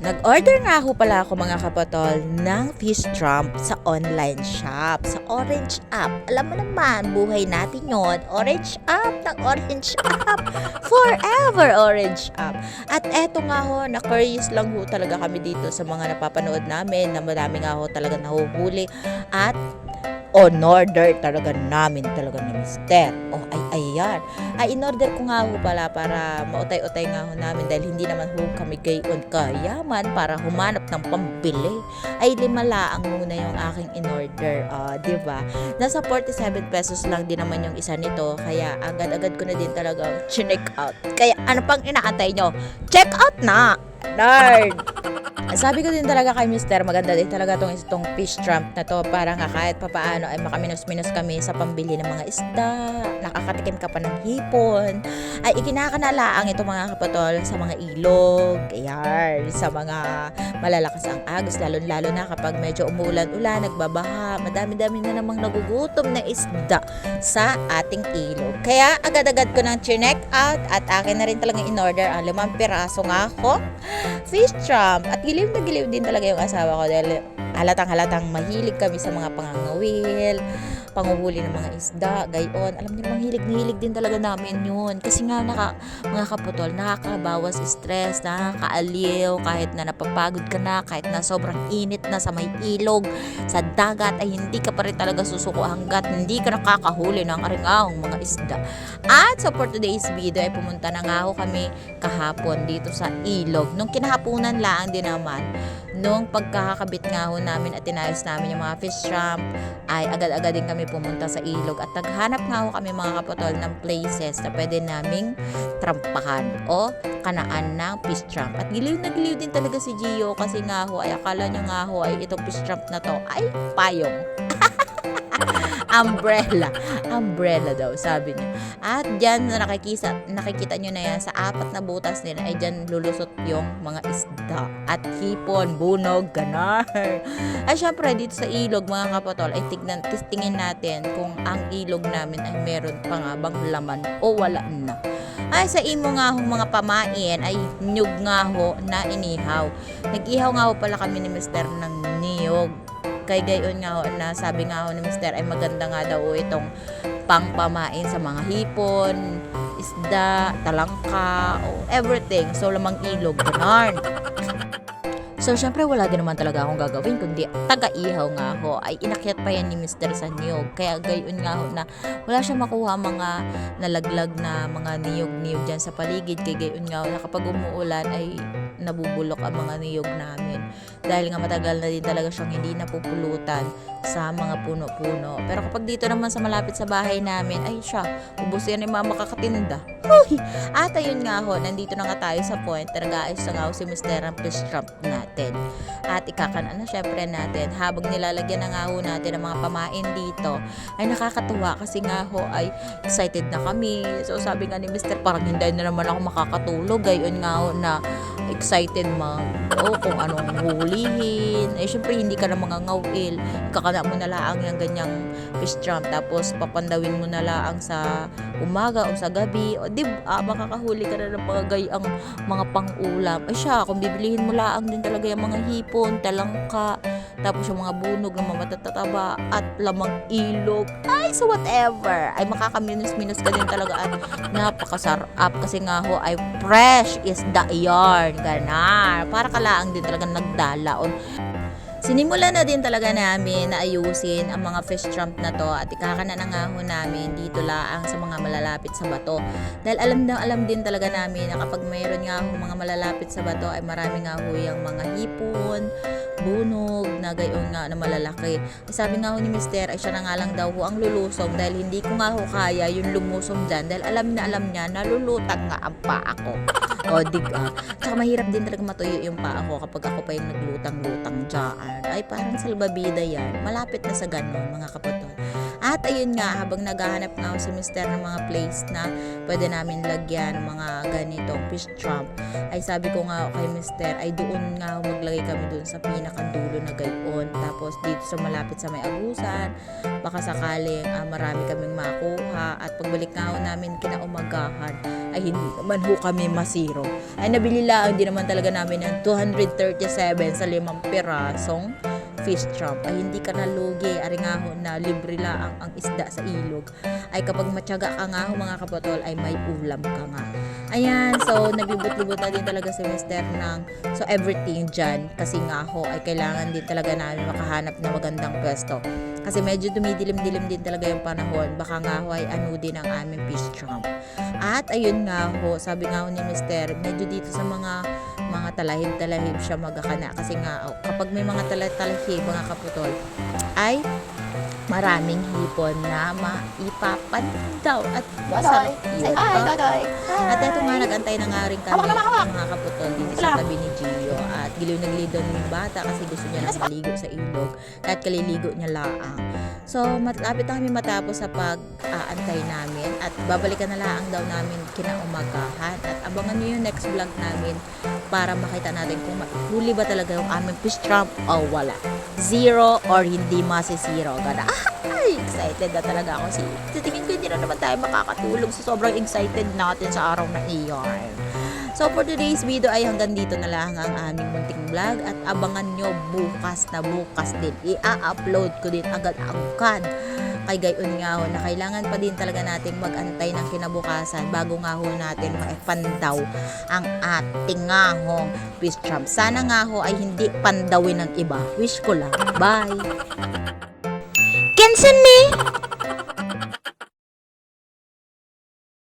Nag-order nga ho pala ako mga kapatol ng fish trump sa online shop, sa Orange app. Alam mo naman, buhay natin yon. Orange app ng Orange app. Forever Orange app. At eto nga ho, na-curious lang ho talaga kami dito sa mga napapanood namin na madami nga ho talaga nahuhuli at on order talaga namin talaga ni Mister. Ayan. In-order ko nga ho pala para mautay-utay nga ho namin dahil hindi naman ho kami gayon kayaman para humanap ng pambili. 5 laang muna yung aking in-order. Diba? Nasa 47 pesos lang din naman yung isa nito. Kaya agad-agad ko na din talaga check out. Kaya ano pang inaantay nyo? Check out na! Nerd! Sabi ko din talaga kay Mister, maganda din talaga itong fish trump na to para nga kahit papaano ay makaminos-minos kami sa pambili ng mga isda, nakakatikim ka pa ng hipon, ay ikinakanalaang ito mga kapatol sa mga ilog, ayan, sa mga malalakas ang agos, lalo-lalo na kapag medyo umulan-ulan, nagbabaha, madami-dami na namang nagugutom na isda sa ating ilog. Kaya agad-agad ko nang chinek out at akin na rin talaga in-order ang 5 piraso nga ako fish trump. At giliw na giliw din talaga yung asawa ko dahil halatang mahilig kami sa mga pangangawil, panguhuli ng mga isda, gayon. Alam niyo namang hilig din talaga namin yun. Kasi nga mga kaputol, nakakabawas stress, nakakaaliw, kahit na napapagod ka na, kahit na sobrang init na sa may ilog, sa dagat, ay hindi ka pa rin talaga susuko hanggat hindi ka nakakahuli ng aringahong mga isda. At so for today's video ay pumunta na nga ako kami kahapon dito sa ilog. Nung kinahapunan lang din naman, nung pagkakabit nga ho namin at tinayos namin yung mga fish trump, ay agad-agad din kami pumunta sa ilog at naghanap nga ho kami mga kapatol ng places na pwede naming trampahan o kanaan ng fish trump. At giliw na giliw din talaga si Gio kasi nga ho ay akala niya nga ho ay itong fish trump na to ay payong. Umbrella daw sabi niya. At dyan na nakikita nyo na yan sa 4 na butas nila ay dyan lulusot yung mga isda at hipon, bunog, ganar. Ay syempre dito sa ilog mga kapatol ay tingin natin kung ang ilog namin ay meron pa nga bang laman o wala na. Ay sa imo nga ho mga pamain ay niyog nga ho na inihaw. Nag-ihaw nga ho pala kami ni Mister ng niyog. Kay gayon nga ho na sabi nga ho ni Mister ay maganda nga daw itong pangpamain sa mga hipon, isda, talangka, everything. So lamang ilog, ganarn. So, syempre, wala din naman talaga akong gagawin, kundi taga-ihaw nga ho. Ay, inakyat pa yan ni Mr. sa niyog. Kaya, gayon nga ho na wala siya makuha mga nalaglag na mga niyog-niyog dyan sa paligid. Kaya, gayon nga ho na kapag umuulan ay nabubulok ang mga niyog namin. Dahil nga matagal na din talaga siyang hindi napupulutan sa mga puno-puno. Pero kapag dito naman sa malapit sa bahay namin, ay siya, ubos yan ni mama kakatinda. At ayun nga ho, nandito na nga tayo sa point, nag-aayos na nga ho si Mr. ang fish trump natin. At ikakanan na syempre natin, habang nilalagyan na nga ho natin ang mga pamain dito, ay nakakatuwa kasi nga ho ay excited na kami. So sabi nga ni Mr. parang hindi na naman ako makakatulog. Gayon nga ho na excited kung anong hulihin. Eh syempre hindi ka na mangangawil, kakana mo na laang yung ganyang fish trump, tapos papandawin mo na laang sa umaga o sa gabi, o makakahuli ka na ng mga gayang mga pang-ulam. Ay siya, kung bibilihin mo laang din talaga yung mga hipon, talangka, tapos yung mga bunog na mamatataba at lamang ilog, ay so whatever, ay makakaminos-minos ka din talaga at napakasarap kasi nga ho ay fresh is the yarn, ganar, para ka laang din talaga nagdalaon. Sinimulan na din talaga namin na ayusin ang mga fish trump na to at ikakana na nga ho namin dito laang sa mga malalapit sa bato. Dahil alam din talaga namin na kapag mayroon nga ho mga malalapit sa bato ay marami nga ho yung mga hipon, bunog, na gayon nga na malalaki. Sabi nga ho ni Mister ay siya na nga lang daw ho ang lulusong dahil hindi ko nga ho kaya yung lumusong dyan dahil alam niya nalulutang nga ang paa ko. O diga. Tsaka mahirap din talaga matuyo yung paa ko kapag ako pa yung naglutang-lutang dyan. Ay parang salbabida yan. Malapit na sa ganon mga kapatol. At At ayun nga, habang naghahanap nga ako si Mister ng mga place na pwede namin lagyan ng mga ganitong fish trap, ay sabi ko nga kay Mister, ay doon nga maglagay kami doon sa pinakadulo na gayon. Tapos dito sa malapit sa may agusan, baka sakaling marami kaming makuha. At pagbalik nga ho namin kinaumagahan, ay hindi naman ho kami masiro. Ay nabili lang din naman talaga namin ng 237 sa 5 pirasong fish trap. Ay hindi ka nalugi, ari nga ho na libre lang ang isda sa ilog. Ay kapag matyaga ka nga ho mga kapatol, ay may ulam ka nga. Ayan, so naglibot-libot na din talaga si Mister ng so everything dyan. Kasi nga ho ay kailangan din talaga namin makahanap na magandang pwesto. Kasi medyo dumidilim-dilim din talaga yung panahon. Baka nga ho ay ano din ang aming fish trap. At ayun nga ho, sabi nga ho ni Mister, medyo dito sa mga talahib-talahib siya magakana. Kasi nga kapag may mga talahib mga kaputol, ay maraming hipon na maipapandaw at masarap yun. At eto nga, nag-antay na nga rin kami mga kaputol dito sa tabi ni Gio. At giliw na giliw doon yung bata kasi gusto niya lang maligo sa ilog. Kahit kaliligo niya laang. So, malapit na kami matapos sa pag-aantay namin. At babalikan na laang daw namin kinaumagahan. At abangan niyo yung next vlog namin para makita natin kung huli ba talaga yung aming fish trap o wala. Zero or hindi masisiro. Gana. Ay, excited na talaga ako. Tingin ko hindi na naman tayo makakatulog. So, sobrang excited natin sa araw na iyon. So, for today's video ay hanggang dito na lang ang aming munting vlog. At abangan nyo bukas din. I-upload ko din agad-agad. Kay gayon nga ho na kailangan pa din talaga nating mag-antay ng kinabukasan bago nga ho natin maipandaw ang ating nga hong fish trap. Sana nga ho ay hindi pandawin ng iba. Wish ko lang. Bye! Kensan ni!